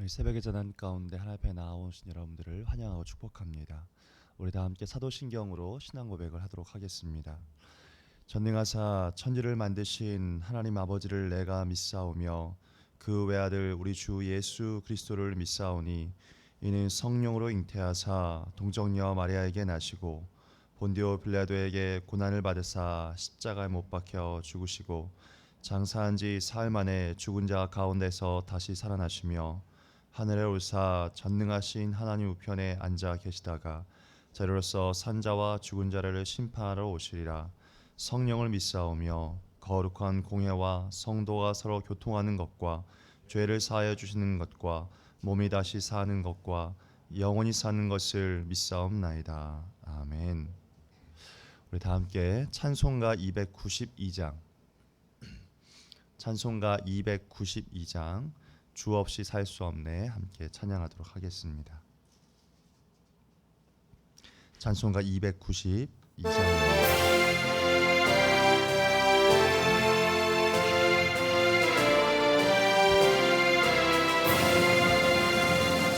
우리 새벽의 전한 가운데 하나님 앞에 나오신 여러분들을 환영하고 축복합니다. 우리 다 함께 사도신경으로 신앙 고백을 하도록 하겠습니다. 전능하사 천지를 만드신 하나님 아버지를 내가 믿사오며 그 외아들 우리 주 예수 그리스도를 믿사오니 이는 성령으로 잉태하사 동정녀 마리아에게 나시고 본디오 빌라도에게 고난을 받으사 십자가에 못 박혀 죽으시고 장사한 지 사흘 만에 죽은 자 가운데서 다시 살아나시며 하늘에 올사 전능하신 하나님 우편에 앉아 계시다가 자로서 산자와 죽은 자를 심판하러 오시리라. 성령을 믿사오며 거룩한 공회와 성도가 서로 교통하는 것과 죄를 사하여 주시는 것과 몸이 다시 사는 것과 영원히 사는 것을 믿사옵나이다. 아멘. 우리 다 함께 찬송가 292장 찬송가 292장 주 없이 살 수 없네 함께 찬양하도록 하겠습니다. 찬송가 292장입니다.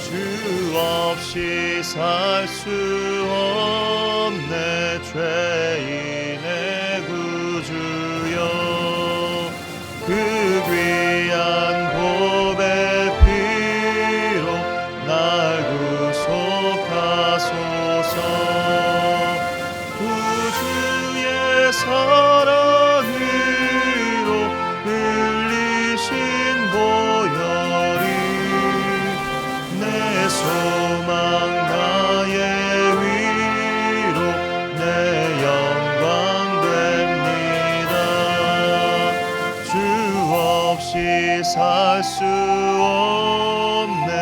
주 없이 살 수 없네 죄인의 구주여 그 귀한 보배 피로 날 구속하소서 구주의 사랑으로 흘리신 보혈이 내 소망 나의 위로 내 영광 됩니다. 주 없이 살 수 없네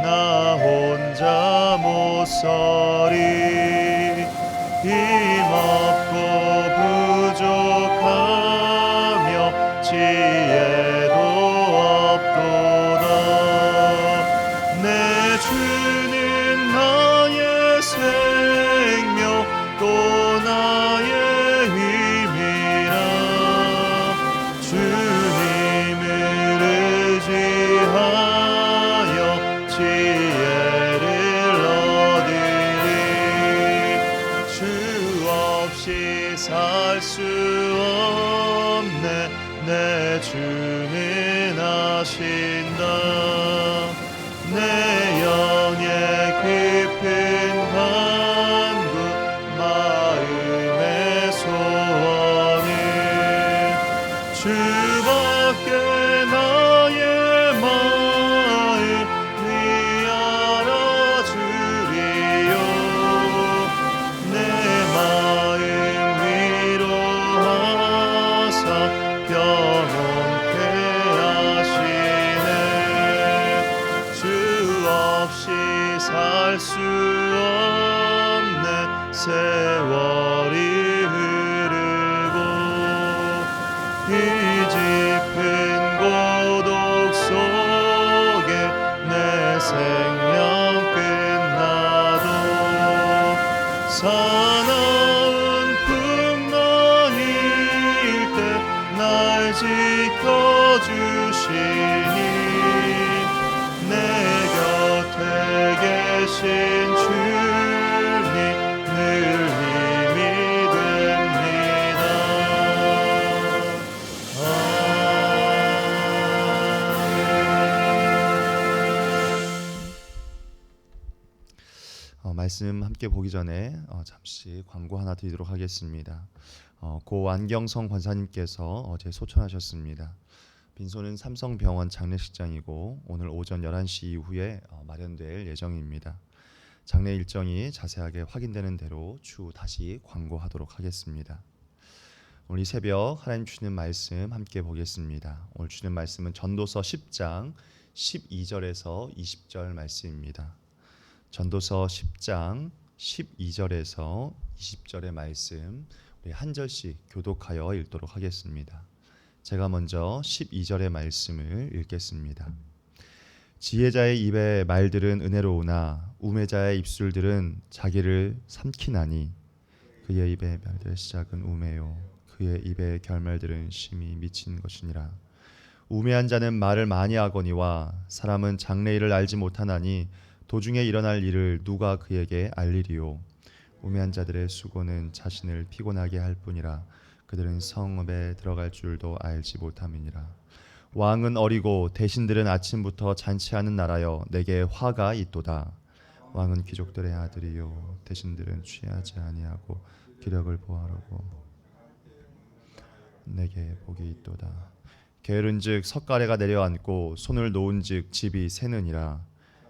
나 혼자 못 서리 힘없고 부족하며 지혜도 없도다. 내 주는 나의 생명 또 나의 힘이라 주님을 의지하여 지혜를 얻으리. 주 없이 살 수 없네 내 주는 아신다. 내 영의 깊은 간구 마음의 소원을 주밖에 나의 마음 위하여 주리요. 내 마음 위로하사 평온케 하시네. 주 없이 살 수 없네 세월이 흐르고 이 짙은 고독 속에 내 생명 끝나도 사나운 풍랑일 때 날 지켜주시니 내 곁에 계신 주님 늘 힘이 됩니다. 말씀 함께 보기 전에 잠시 광고 하나 드리도록 하겠습니다. 고 안경성 권사님께서 어제 소천하셨습니다. 빈소는 삼성병원 장례식장이고 오늘 오전 11시 이후에 마련될 예정입니다. 장례 일정이 자세하게 확인되는 대로 추후 다시 광고하도록 하겠습니다. 오늘 이 새벽 하나님 주시는 말씀 함께 보겠습니다. 오늘 주시는 말씀은 전도서 10장 12절에서 20절 말씀입니다. 전도서 10장 12절에서 20절의 말씀 우리 한 절씩 교독하여 읽도록 하겠습니다. 제가 먼저 12절의 말씀을 읽겠습니다. 지혜자의 입의 말들은 은혜로우나 우매자의 입술들은 자기를 삼키나니 그의 입의 말들의 시작은 우매요 그의 입의 결말들은 심히 미친 것이니라. 우매한 자는 말을 많이 하거니와 사람은 장래일을 알지 못하나니 도중에 일어날 일을 누가 그에게 알리리요. 우매한 자들의 수고는 자신을 피곤하게 할 뿐이라 그들은 성읍에 들어갈 줄도 알지 못함이니라. 왕은 어리고 대신들은 아침부터 잔치하는 나라여 내게 화가 있도다. 왕은 귀족들의 아들이요 대신들은 취하지 아니하고 기력을 보하려고 내게 복이 있도다. 게으른즉 석가래가 내려앉고 손을 놓은즉 집이 새느니라.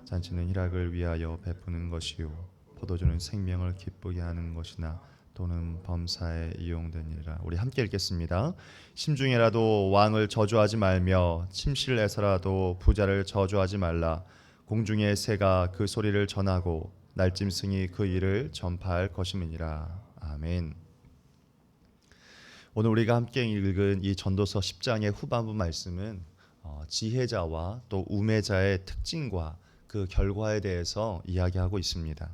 잔치는 희락을 위하여 베푸는 것이요 포도주는 생명을 기쁘게 하는 것이나 또는 범사에 이용되니라. 우리 함께 읽겠습니다. 심중에라도 왕을 저주하지 말며 침실에서라도 부자를 저주하지 말라. 공중의 새가 그 소리를 전하고 날짐승이 그 일을 전파할 것임이니라. 아멘. 오늘 우리가 함께 읽은 이 전도서 10장의 후반부 말씀은 지혜자와 또 우매자의 특징과 그 결과에 대해서 이야기하고 있습니다.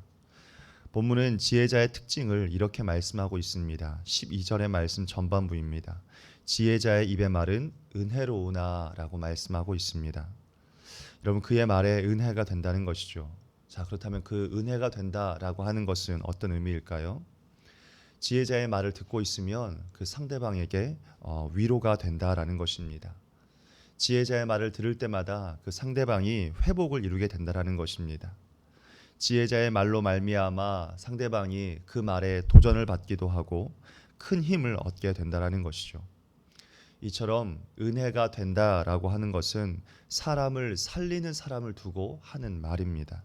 본문은 지혜자의 특징을 이렇게 말씀하고 있습니다. 12절의 말씀 전반부입니다. 지혜자의 입의 말은 은혜로우나 라고 말씀하고 있습니다. 여러분, 그의 말에 은혜가 된다는 것이죠. 자, 그렇다면 그 은혜가 된다라고 하는 것은 어떤 의미일까요? 지혜자의 말을 듣고 있으면 그 상대방에게 위로가 된다라는 것입니다. 지혜자의 말을 들을 때마다 그 상대방이 회복을 이루게 된다라는 것입니다. 지혜자의 말로 말미암아 상대방이 그 말에 도전을 받기도 하고 큰 힘을 얻게 된다라는 것이죠. 이처럼 은혜가 된다라고 하는 것은 사람을 살리는 사람을 두고 하는 말입니다.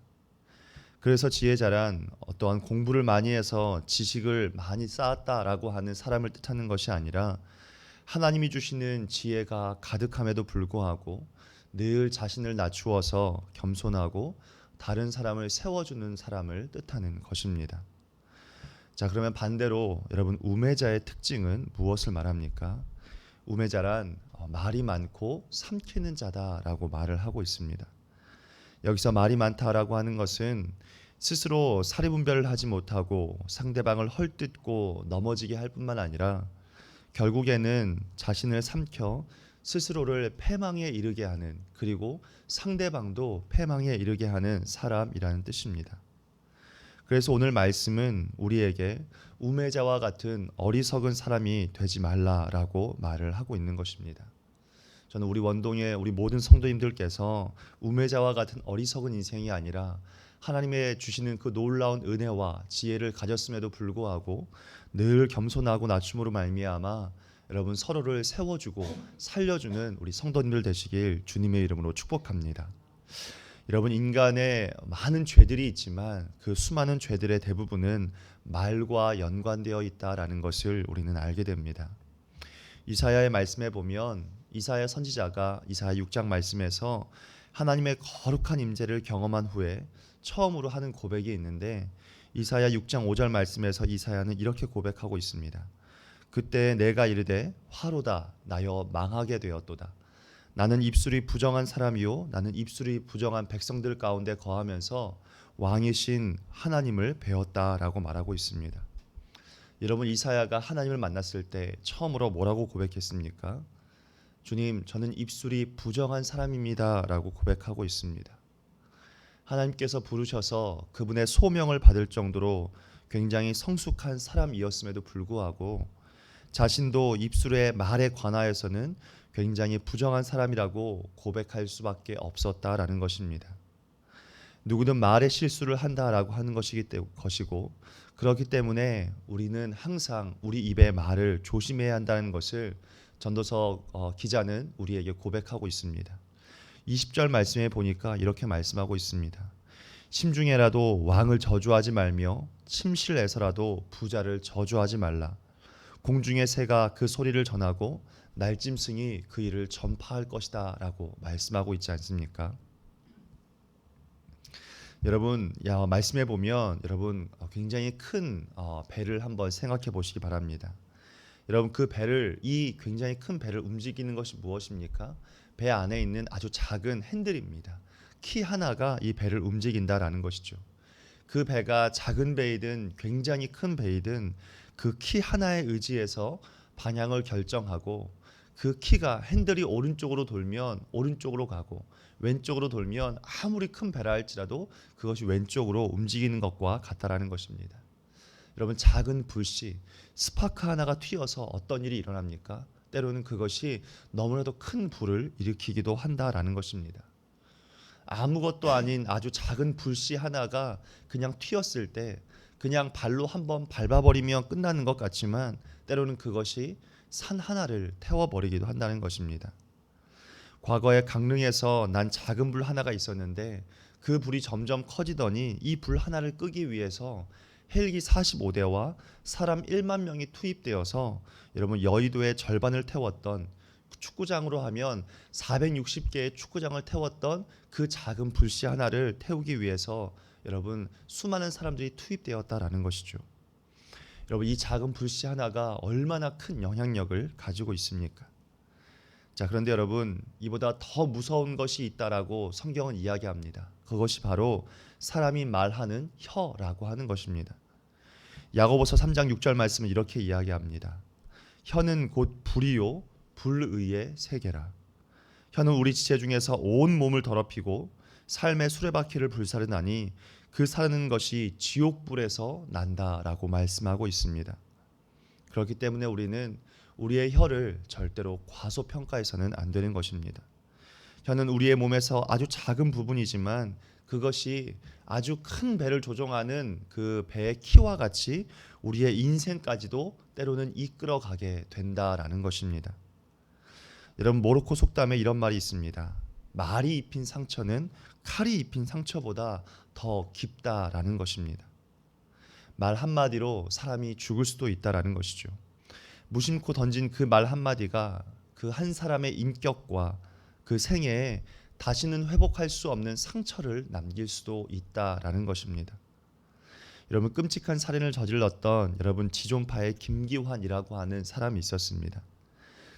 그래서 지혜자란 어떠한 공부를 많이 해서 지식을 많이 쌓았다라고 하는 사람을 뜻하는 것이 아니라 하나님이 주시는 지혜가 가득함에도 불구하고 늘 자신을 낮추어서 겸손하고 다른 사람을 세워주는 사람을 뜻하는 것입니다. 자, 그러면 반대로 여러분, 우매자의 특징은 무엇을 말합니까? 우매자란 말이 많고 삼키는 자다라고 말을 하고 있습니다. 여기서 말이 많다라고 하는 것은 스스로 사리분별을 하지 못하고 상대방을 헐뜯고 넘어지게 할 뿐만 아니라 결국에는 자신을 삼켜 스스로를 패망에 이르게 하는, 그리고 상대방도 패망에 이르게 하는 사람이라는 뜻입니다. 그래서 오늘 말씀은 우리에게 우매자와 같은 어리석은 사람이 되지 말라라고 말을 하고 있는 것입니다. 저는 우리 원동의 우리 모든 성도님들께서 우매자와 같은 어리석은 인생이 아니라 하나님의 주시는 그 놀라운 은혜와 지혜를 가졌음에도 불구하고 늘 겸손하고 낮춤으로 말미암아 여러분 서로를 세워주고 살려주는 우리 성도님들 되시길 주님의 이름으로 축복합니다. 여러분, 인간의 많은 죄들이 있지만 그 수많은 죄들의 대부분은 말과 연관되어 있다라는 것을 우리는 알게 됩니다. 이사야의 말씀에 보면 이사야 선지자가 이사야 6장 말씀에서 하나님의 거룩한 임재를 경험한 후에 처음으로 하는 고백이 있는데 이사야 6장 5절 말씀에서 이사야는 이렇게 고백하고 있습니다. 그때 내가 이르되 화로다 나여 망하게 되었도다. 나는 입술이 부정한 사람이요 나는 입술이 부정한 백성들 가운데 거하면서 왕이신 하나님을 배웠다라고 말하고 있습니다. 여러분, 이사야가 하나님을 만났을 때 처음으로 뭐라고 고백했습니까? 주님, 저는 입술이 부정한 사람입니다 라고 고백하고 있습니다. 하나님께서 부르셔서 그분의 소명을 받을 정도로 굉장히 성숙한 사람이었음에도 불구하고 자신도 입술의 말에 관하여서는 굉장히 부정한 사람이라고 고백할 수밖에 없었다라는 것입니다. 누구든 말에 실수를 한다라고 하는 것이고 그렇기 때문에 우리는 항상 우리 입의 말을 조심해야 한다는 것을 전도서 기자는 우리에게 고백하고 있습니다. 20절 말씀에 보니까 이렇게 말씀하고 있습니다. 심중에라도 왕을 저주하지 말며 침실에서라도 부자를 저주하지 말라. 공중의 새가 그 소리를 전하고 날짐승이 그 일을 전파할 것이다 라고 말씀하고 있지 않습니까? 여러분, 말씀해 보면 여러분 굉장히 큰 배를 한번 생각해 보시기 바랍니다. 여러분, 그 배를, 이 굉장히 큰 배를 움직이는 것이 무엇입니까? 배 안에 있는 아주 작은 핸들입니다. 키 하나가 이 배를 움직인다라는 것이죠. 그 배가 작은 배이든 굉장히 큰 배이든 그 키 하나에 의지해서 방향을 결정하고 그 키가 핸들이 오른쪽으로 돌면 오른쪽으로 가고 왼쪽으로 돌면 아무리 큰 배라 할지라도 그것이 왼쪽으로 움직이는 것과 같다라는 것입니다. 여러분, 작은 불씨, 스파크 하나가 튀어서 어떤 일이 일어납니까? 때로는 그것이 너무나도 큰 불을 일으키기도 한다라는 것입니다. 아무것도 아닌 아주 작은 불씨 하나가 그냥 튀었을 때 그냥 발로 한번 밟아버리면 끝나는 것 같지만 때로는 그것이 산 하나를 태워버리기도 한다는 것입니다. 과거에 강릉에서 난 작은 불 하나가 있었는데 그 불이 점점 커지더니 이 불 하나를 끄기 위해서 헬기 45대와 사람 1만 명이 투입되어서 여러분 여의도의 절반을 태웠던, 축구장으로 하면 460개의 축구장을 태웠던 그 작은 불씨 하나를 태우기 위해서 여러분 수많은 사람들이 투입되었다라는 것이죠. 여러분, 이 작은 불씨 하나가 얼마나 큰 영향력을 가지고 있습니까? 자, 그런데 여러분, 이보다 더 무서운 것이 있다라고 성경은 이야기합니다. 그것이 바로 사람이 말하는 혀라고 하는 것입니다. 야고보서 3장 6절 말씀은 이렇게 이야기합니다. 혀는 곧 불이요 불의의 세계라. 혀는 우리 지체 중에서 온 몸을 더럽히고 삶의 수레바퀴를 불사르나니 그 사르는 것이 지옥불에서 난다라고 말씀하고 있습니다. 그렇기 때문에 우리는 우리의 혀를 절대로 과소평가해서는 안 되는 것입니다. 혀는 우리의 몸에서 아주 작은 부분이지만 그것이 아주 큰 배를 조종하는 그 배의 키와 같이 우리의 인생까지도 때로는 이끌어가게 된다라는 것입니다. 여러분, 모로코 속담에 이런 말이 있습니다. 말이 입힌 상처는 칼이 입힌 상처보다 더 깊다라는 것입니다. 말 한마디로 사람이 죽을 수도 있다라는 것이죠. 무심코 던진 그 말 한마디가 그 한 사람의 인격과 그 생애에 다시는 회복할 수 없는 상처를 남길 수도 있다라는 것입니다. 여러분, 끔찍한 살인을 저질렀던 여러분 지존파의 김기환이라고 하는 사람이 있었습니다.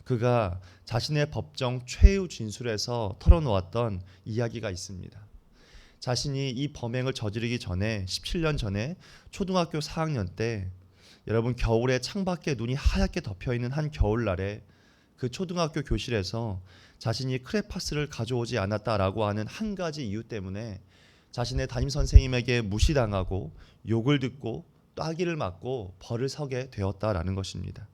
그가 자신의 법정 최후 진술에서 털어놓았던 이야기가 있습니다. 자신이 이 범행을 저지르기 전에 17년 전에 초등학교 4학년 때 여러분 겨울에 창밖에 눈이 하얗게 덮여있는 한 겨울날에 그 초등학교 교실에서 자신이 크레파스를 가져오지 않았다라고 하는 한 가지 이유 때문에 자신의 담임선생님에게 무시당하고 욕을 듣고 따기를 맞고 벌을 서게 되었다라는 것입니다.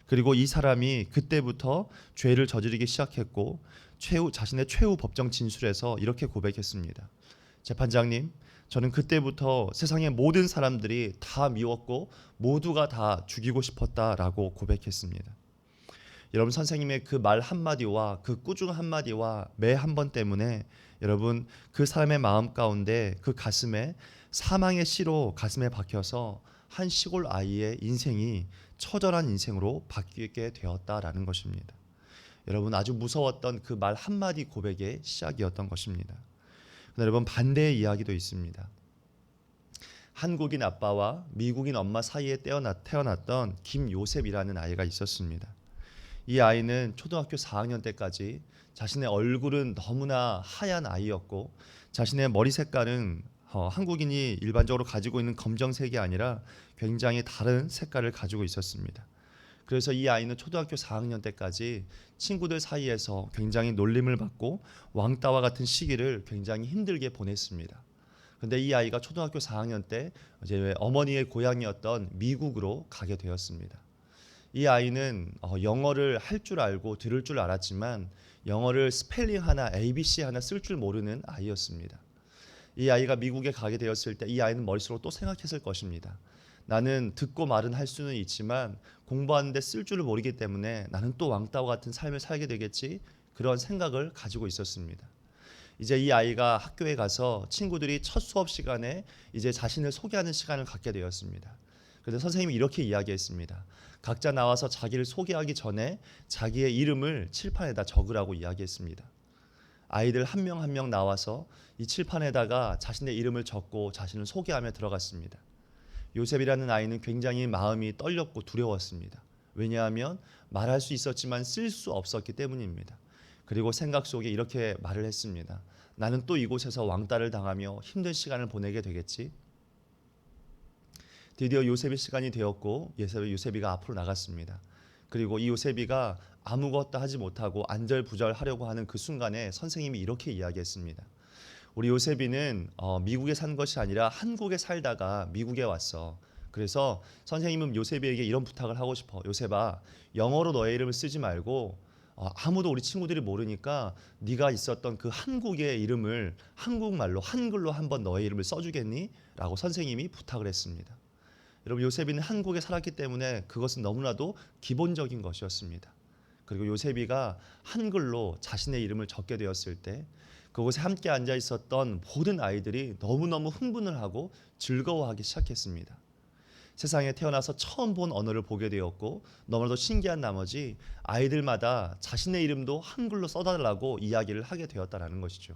그리고 이 사람이 그때부터 죄를 저지르기 시작했고 자신의 최후 법정 진술에서 이렇게 고백했습니다. 재판장님, 저는 그때부터 세상의 모든 사람들이 다 미웠고 모두가 다 죽이고 싶었다라고 고백했습니다. 여러분, 선생님의 그 말 한마디와 그 꾸중 한마디와 매 한 번 때문에 여러분 그 사람의 마음 가운데 그 가슴에 사망의 씨로 가슴에 박혀서 한 시골 아이의 인생이 처절한 인생으로 바뀌게 되었다라는 것입니다. 여러분, 아주 무서웠던 그 말 한마디 고백의 시작이었던 것입니다. 여러분, 반대의 이야기도 있습니다. 한국인 아빠와 미국인 엄마 사이에 태어났던 김요셉이라는 아이가 있었습니다. 이 아이는 초등학교 4학년 때까지 자신의 얼굴은 너무나 하얀 아이였고 자신의 머리 색깔은 한국인이 일반적으로 가지고 있는 검정색이 아니라 굉장히 다른 색깔을 가지고 있었습니다. 그래서 이 아이는 초등학교 4학년 때까지 친구들 사이에서 굉장히 놀림을 받고 왕따와 같은 시기를 굉장히 힘들게 보냈습니다. 그런데 이 아이가 초등학교 4학년 때 이제 어머니의 고향이었던 미국으로 가게 되었습니다. 이 아이는 영어를 할 줄 알고 들을 줄 알았지만 영어를 스펠링 하나, ABC 하나 쓸 줄 모르는 아이였습니다. 이 아이가 미국에 가게 되었을 때 이 아이는 머릿속으로 또 생각했을 것입니다. 나는 듣고 말은 할 수는 있지만 공부하는데 쓸 줄을 모르기 때문에 나는 또 왕따와 같은 삶을 살게 되겠지, 그런 생각을 가지고 있었습니다. 이제 이 아이가 학교에 가서 친구들이 첫 수업 시간에 이제 자신을 소개하는 시간을 갖게 되었습니다. 그런데 선생님이 이렇게 이야기했습니다. 각자 나와서 자기를 소개하기 전에 자기의 이름을 칠판에다 적으라고 이야기했습니다. 아이들 한 명 한 명 나와서 이 칠판에다가 자신의 이름을 적고 자신을 소개하며 들어갔습니다. 요셉이라는 아이는 굉장히 마음이 떨렸고 두려웠습니다. 왜냐하면 말할 수 있었지만 쓸 수 없었기 때문입니다. 그리고 생각 속에 이렇게 말을 했습니다. 나는 또 이곳에서 왕따를 당하며 힘든 시간을 보내게 되겠지. 드디어 요셉의 시간이 되었고 요셉이가 앞으로 나갔습니다. 그리고 이 요셉이가 아무것도 하지 못하고 안절부절하려고 하는 그 순간에 선생님이 이렇게 이야기했습니다. 우리 요셉이는 미국에 산 것이 아니라 한국에 살다가 미국에 왔어. 그래서 선생님은 요셉에게 이런 부탁을 하고 싶어. 요셉아, 영어로 너의 이름을 쓰지 말고 아무도 우리 친구들이 모르니까 네가 있었던 그 한국의 이름을 한국말로 한글로 한번 너의 이름을 써주겠니? 라고 선생님이 부탁을 했습니다. 여러분, 요셉이는 한국에 살았기 때문에 그것은 너무나도 기본적인 것이었습니다. 그리고 요셉이가 한글로 자신의 이름을 적게 되었을 때 그곳에 함께 앉아 있었던 모든 아이들이 너무너무 흥분을 하고 즐거워하기 시작했습니다. 세상에 태어나서 처음 본 언어를 보게 되었고 너무나도 신기한 나머지 아이들마다 자신의 이름도 한글로 써달라고 이야기를 하게 되었다는 것이죠.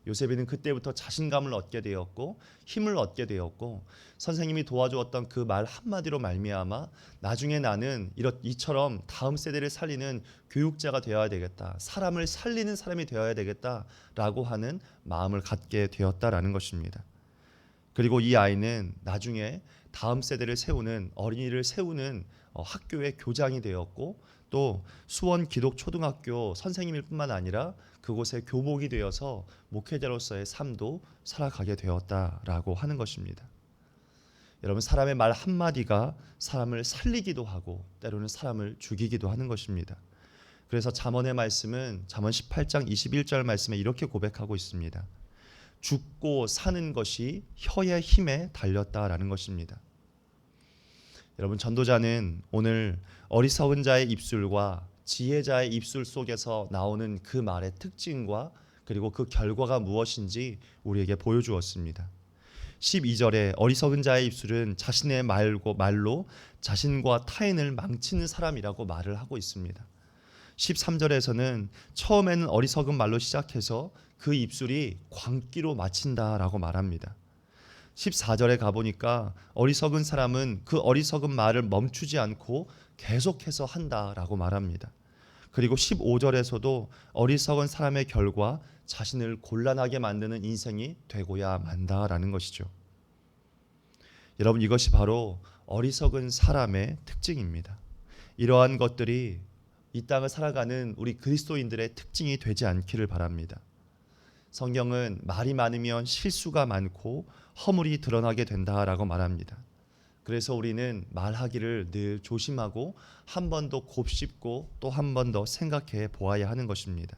요셉이는 그때부터 자신감을 얻게 되었고 힘을 얻게 되었고 선생님이 도와주었던 그 말 한마디로 말미암아 나중에 나는 이처럼 다음 세대를 살리는 교육자가 되어야 되겠다, 사람을 살리는 사람이 되어야 되겠다라고 하는 마음을 갖게 되었다라는 것입니다. 그리고 이 아이는 나중에 다음 세대를 세우는 어린이를 세우는 학교의 교장이 되었고 또 수원 기독초등학교 선생님일 뿐만 아니라 그곳의 교복이 되어서 목회자로서의 삶도 살아가게 되었다라고 하는 것입니다. 여러분, 사람의 말 한마디가 사람을 살리기도 하고 때로는 사람을 죽이기도 하는 것입니다. 그래서 잠언의 말씀은 잠언 18장 21절 말씀에 이렇게 고백하고 있습니다. 죽고 사는 것이 혀의 힘에 달렸다라는 것입니다. 여러분, 전도자는 오늘 어리석은 자의 입술과 지혜자의 입술 속에서 나오는 그 말의 특징과 그리고 그 결과가 무엇인지 우리에게 보여주었습니다. 12절에 어리석은 자의 입술은 자신의 말로 자신과 타인을 망치는 사람이라고 말을 하고 있습니다. 13절에서는 처음에는 어리석은 말로 시작해서 그 입술이 광기로 마친다라고 말합니다. 14절에 가보니까 어리석은 사람은 그 어리석은 말을 멈추지 않고 계속해서 한다라고 말합니다. 그리고 15절에서도 어리석은 사람의 결과 자신을 곤란하게 만드는 인생이 되고야 만다라는 것이죠. 여러분, 이것이 바로 어리석은 사람의 특징입니다. 이러한 것들이 이 땅을 살아가는 우리 그리스도인들의 특징이 되지 않기를 바랍니다. 성경은 말이 많으면 실수가 많고 허물이 드러나게 된다라고 말합니다. 그래서 우리는 말하기를 늘 조심하고 한 번 더 곱씹고 또 한 번 더 생각해 보아야 하는 것입니다.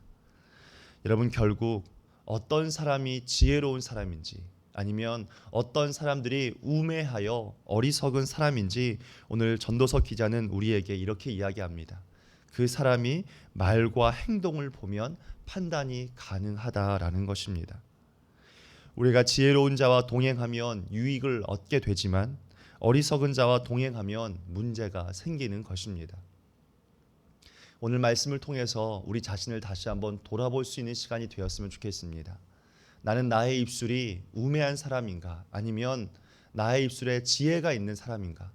여러분, 결국 어떤 사람이 지혜로운 사람인지 아니면 어떤 사람들이 우매하여 어리석은 사람인지 오늘 전도서 기자는 우리에게 이렇게 이야기합니다. 그 사람이 말과 행동을 보면 판단이 가능하다라는 것입니다. 우리가 지혜로운 자와 동행하면 유익을 얻게 되지만 어리석은 자와 동행하면 문제가 생기는 것입니다. 오늘 말씀을 통해서 우리 자신을 다시 한번 돌아볼 수 있는 시간이 되었으면 좋겠습니다. 나는 나의 입술이 우매한 사람인가? 아니면 나의 입술에 지혜가 있는 사람인가?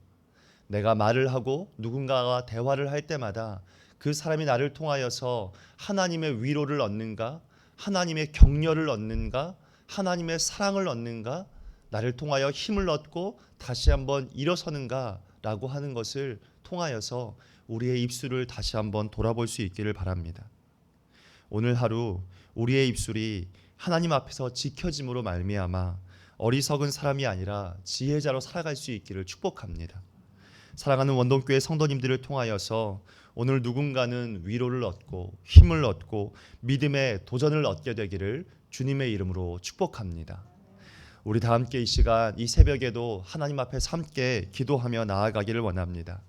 내가 말을 하고 누군가와 대화를 할 때마다 그 사람이 나를 통하여서 하나님의 위로를 얻는가? 하나님의 격려를 얻는가? 하나님의 사랑을 얻는가? 나를 통하여 힘을 얻고 다시 한번 일어서는가? 라고 하는 것을 통하여서 우리의 입술을 다시 한번 돌아볼 수 있기를 바랍니다. 오늘 하루 우리의 입술이 하나님 앞에서 지켜짐으로 말미암아 어리석은 사람이 아니라 지혜자로 살아갈 수 있기를 축복합니다. 사랑하는 원동교회 성도님들을 통하여서 오늘 누군가는 위로를 얻고 힘을 얻고 믿음의 도전을 얻게 되기를 주님의 이름으로 축복합니다. 우리 다 함께 이 시간 이 새벽에도 하나님 앞에서 함께 기도하며 나아가기를 원합니다.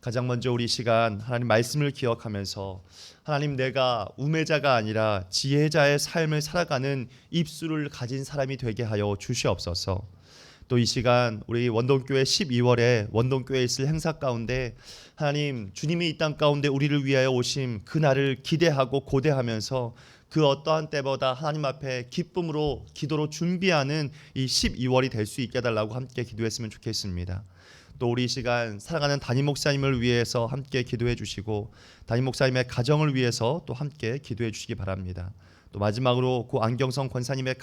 가장 먼저 우리 시간 하나님 말씀을 기억하면서 하나님, 내가 우매자가 아니라 지혜자의 삶을 살아가는 입술을 가진 사람이 되게 하여 주시옵소서. 또 이 시간 우리 원동교회 12월에 원동교회에 있을 행사 가운데 하나님, 주님이 이 땅 가운데 우리를 위하여 오심 그 날을 기대하고 고대하면서 그 어떠한 때보다 하나님 앞에 기쁨으로 기도로 준비하는 이 12월이 될 수 있게 해달라고 함께 기도했으면 좋겠습니다. 또 우리 이 시간 사랑하는 담임 목사님을 위해서 함께 기도해 주시고 담임 목사님의 가정을 위해서 또 함께 기도해 주시기 바랍니다. 또 마지막으로 고 안경성 권사님의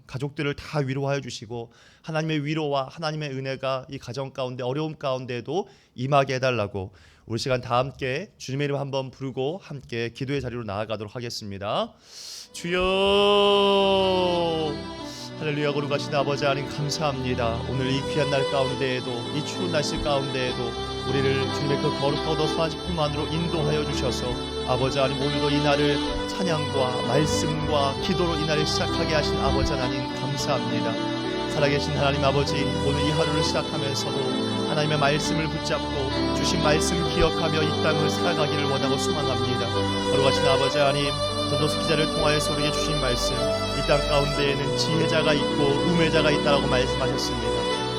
가족들을 다 위로하여 주시고 하나님의 위로와 하나님의 은혜가 이 가정 가운데 어려움 가운데에도 임하게 해달라고 우리 시간 다 함께 주님의 이름 한번 부르고 함께 기도의 자리로 나아가도록 하겠습니다. 주여 할렐루야. 거룩하신 아버지 하나님 감사합니다. 오늘 이 귀한 날 가운데에도 이 추운 날씨 가운데에도 우리를 주님의 그 거룩하고 선하신 품 안으로 인도하여 주셔서 아버지 하나님 오늘도 이 날을 찬양과 말씀과 기도로 이 날을 시작하게 하신 아버지 하나님 감사합니다. 살아계신 하나님 아버지 오늘 이 하루를 시작하면서도 하나님의 말씀을 붙잡고 주신 말씀 기억하며 이 땅을 살아가기를 원하고 소망합니다. 거룩하신 아버지 하나님 전도서 기자를 통하여서 우리에게 주신 말씀 이 땅 가운데에는 지혜자가 있고 우매자가 있다라고 말씀하셨습니다.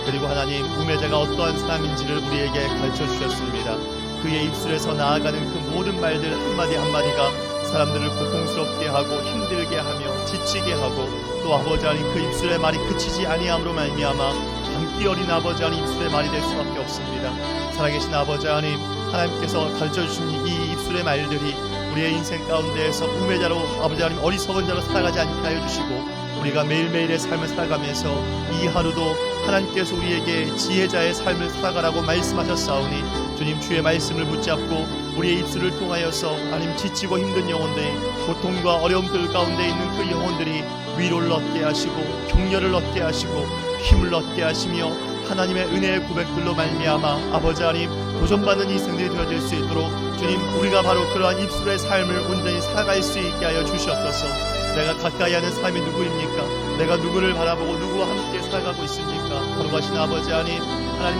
그리고 하나님 우매자가 어떠한 사람인지를 우리에게 가르쳐 주셨습니다. 그의 입술에서 나아가는 그 모든 말들 한마디 한마디가 사람들을 고통스럽게 하고 힘들게 하며 지치게 하고 또 아버지 하나님 그 입술의 말이 그치지 아니함으로 말미암아 감기 어린 아버지 하나님 입술의 말이 될 수밖에 없습니다. 살아계신 아버지 하나님 하나님께서 가르쳐 주신 이 입술의 말들이 우리의 인생 가운데에서 우매자로 아버지 하나님 어리석은 자로 살아가지 않게 하여 주시고 우리가 매일매일의 삶을 살아가면서 이 하루도 하나님께서 우리에게 지혜자의 삶을 살아가라고 말씀하셨사오니 주님 주의 말씀을 붙잡고 우리의 입술을 통하여서 하나님 지치고 힘든 영혼들 고통과 어려움들 가운데 있는 그 영혼들이 위로를 얻게 하시고 격려를 얻게 하시고 힘을 얻게 하시며 하나님의 은혜의 고백들로 말미암아 아버지 하나님 도전받는 인생들이 되어질 수 있도록 주님 우리가 바로 그러한 입술의 삶을 온전히 살아갈 수 있게 하여 주시옵소서. 내가 가까이 하는 사람이 누구입니까? 내가 누구를 바라보고 누구와 함께 살아가고 있습니까? 거룩하신 아버지 하나님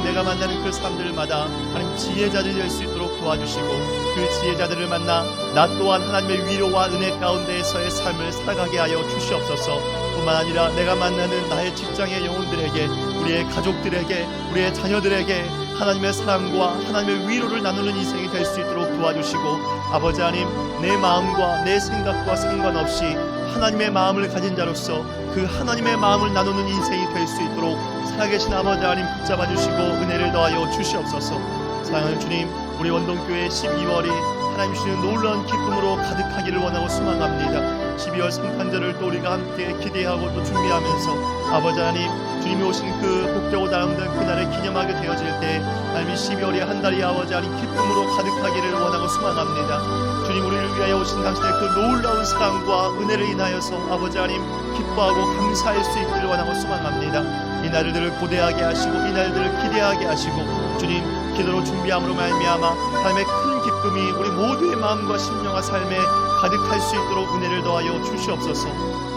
내가 만나는 그 사람들마다 하나님 지혜자들이 될 수 있도록 도와주시고 그 지혜자들을 만나 나 또한 하나님의 위로와 은혜 가운데에서의 삶을 살아가게 하여 주시옵소서. 뿐만 아니라 내가 만나는 나의 직장의 영혼들에게 우리의 가족들에게 우리의 자녀들에게 하나님의 사랑과 하나님의 위로를 나누는 인생이 될 수 있도록 도와주시고 아버지 하나님 내 마음과 내 생각과 상관없이 하나님의 마음을 가진 자로서 그 하나님의 마음을 나누는 인생이 될 수 있도록 살아계신 아버지 하나님 붙잡아 주시고 은혜를 더하여 주시옵소서. 사랑하는 주님 우리 원동교회 12월이 하나님 주시는 놀라운 기쁨으로 가득하기를 원하고 소망합니다. 12월 성탄절을 또 우리가 함께 기대하고 또 준비하면서 아버지 하나님 주님이 오신 그 복되고 아름다운 그날을 기념하게 되어질 때 하나님 12월이 한 달이 아버지 하나님 기쁨으로 가득하기를 원하고 소망합니다. 주님 우리를 위하여 오신 당신의 그 놀라운 사랑과 은혜를 인하여서 아버지 하나님 기뻐하고 감사할 수 있기를 원하고 소망합니다. 이 날들을 고대하게 하시고 이 날들을 기대하게 하시고 주님 기도로 준비함으로 말미암아 하나님의 큰 기쁨이 우리 모두의 마음과 심령과 삶에 가득할 수 있도록 은혜를 더하여 주시옵소서.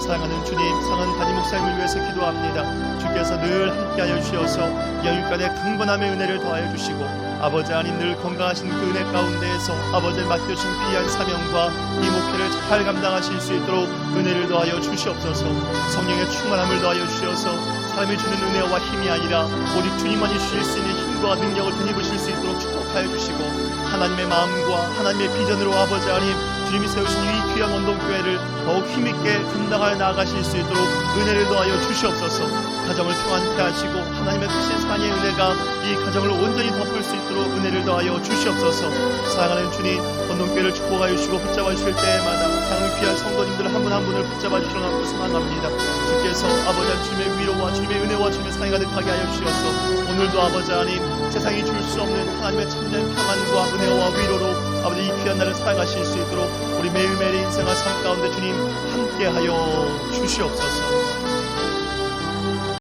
사랑하는 주님 사랑하는 담임 목사님을 위해서 기도합니다. 주께서 늘 함께하여 주셔서 영육간의 강건함의 은혜를 더하여 주시고 아버지 하나님 늘 건강하신 그 은혜 가운데에서 아버지를 맡겨주신 귀한 사명과 이 목표를 잘 감당하실 수 있도록 은혜를 더하여 주시옵소서. 성령의 충만함을 더하여 주셔서 사람이 주는 은혜와 힘이 아니라 오직 주님만이 주실 수 있는 힘과 능력을 덧입으실 수 있도록 축복하여 주시고 하나님의 마음과 하나님의 비전으로 아버지 하나님 주님이 세우신 이 귀한 원동교회를 더욱 힘있게 감당하여 나아가실 수 있도록 은혜를 더하여 주시옵소서. 가정을 평안케 하시고 하나님의 크신 사랑의 은혜가 이 가정을 온전히 덮을 수 있도록 은혜를 더하여 주시옵소서. 사랑하는 주님 원동교회를 축복하여 주시고 붙잡아 주실 때마다 하나님 귀한 성도님들 한 분 한 분을 붙잡아 주시려고 소망합니다. 주께서 아버지 하나님 주님의 위로와 주님의 은혜와 주님의 사랑이 가득하게 하여 주시옵소서. 오늘도 아버지 하나님 세상이 줄 수 없는 하나님의 참된 평안과 은혜와 위로로 아버지 이 귀한 날을 살아가실 수 있도록 우리 매일매일의 인생과 삶 가운데 주님 함께하여 주시옵소서.